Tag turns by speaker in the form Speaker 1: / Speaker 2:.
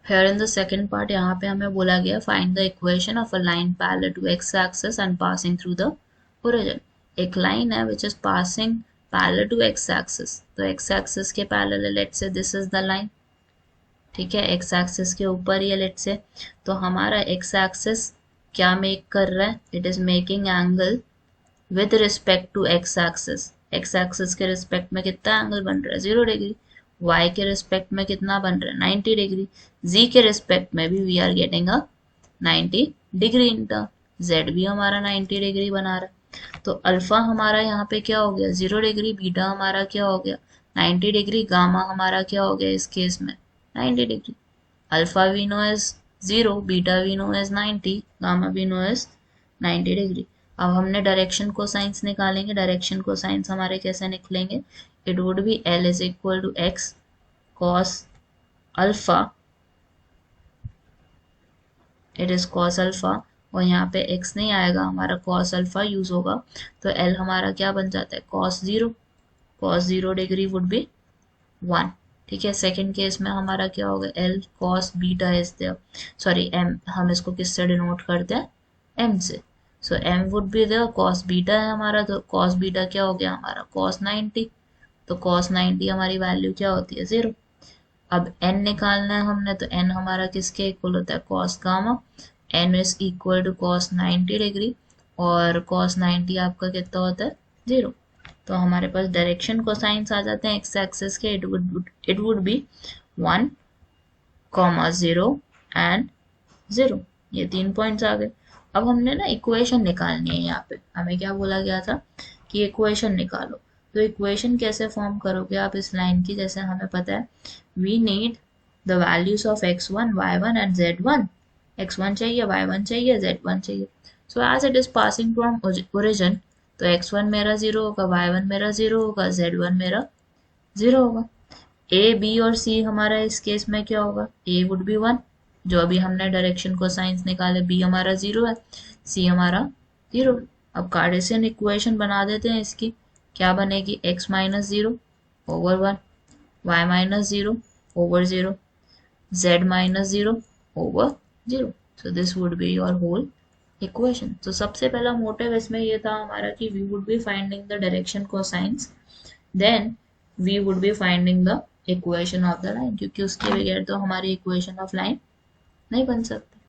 Speaker 1: Here in the second part यहाँ पे हमें बोला गया find the equation of a line parallel to x axis and passing through the origin. एक line है which is passing parallel to x axis, तो x axis के parallel है, let's say this is the line, ठीक है, x axis के ऊपर ही है let's say, तो हमारा x axis क्या मेक कर रहा है, it is making angle with respect to x axis. x axis के रिस्पेक्ट में कितना एंगल बन रहा है 0 डिग्री, y के रिस्पेक्ट में कितना बन रहा है 90 डिग्री, z के रिस्पेक्ट में भी we are getting a 90 degree inter, z भी हमारा 90 डिग्री बना रहा है। तो अल्फा हमारा यहाँ पे क्या हो गया 0 डिग्री, बीटा हमारा क्या हो गया 90 डिग्री, गामा हमारा क्या हो गया इस केस में 90 degree. Alpha we know is 0, beta we know is 90, gamma we know is 90 degree. अब हमने डायरेक्शन को साइंस निकालेंगे, डायरेक्शन को साइंस हमारे कैसे निकलेंगे, it would be L is equal to x cos alpha, it is cos alpha, और यहाँ पे x नहीं आएगा, हमारा कॉस अल्फा यूज होगा, तो L हमारा क्या बन जाता है cos 0, cos 0 degree would be 1, ठीक है। सेकंड केस में हमारा क्या होगा L cos beta is there, sorry m, हम इसको किससे डिनोट करते हैं m से, so m would be there, cos beta है हमारा, तो कॉस बीटा क्या हो गया हमारा कॉस 90, तो कॉस 90 हमारी वैल्यू क्या होती है 0। अब n निकालना है हमने, तो n हमारा किसके इक्वल होता है cos gamma, n is equal to cos 90 degree, और कॉस 90 आपका कितना होता है 0। तो हमारे पास डायरेक्शन कोसाइंस आ जाते हैं एक्स एक्सिस के, इट वुड बी 1, 0 एंड 0, ये 3 पॉइंट्स आ गए। अब हमने ना इक्वेशन निकालनी है, यहाँ पे हमें क्या बोला गया था कि इक्वेशन निकालो, तो इक्वेशन कैसे फॉर्म करोगे आप इस लाइन की, जैसे हमें पता है we need the values of x1, y1 and z1, x1 चाहिए, y1 चाहिए, z1 चाहिए। So as it is passing from origin, तो x1 मेरा 0 होगा, y1 मेरा 0 होगा, z1 मेरा 0 होगा। a b और c हमारा इस केस में क्या होगा, a वुड बी 1, जो अभी हमने डायरेक्शन को साइंस निकाले, b हमारा 0 है, c हमारा 0। अब कार्टेशियन इक्वेशन बना देते हैं इसकी, क्या बनेगी x minus 0 over 1, y minus 0 over 0, z minus 0 over 0। So this would be your whole equation. तो सबसे पहला मोटिव इसमें ये था हमारा कि we would be finding the direction cosines, then we would be finding the equation of the line, क्योंकि उसके बगैर तो हमारी इक्वेशन ऑफ लाइन नहीं बन सकता।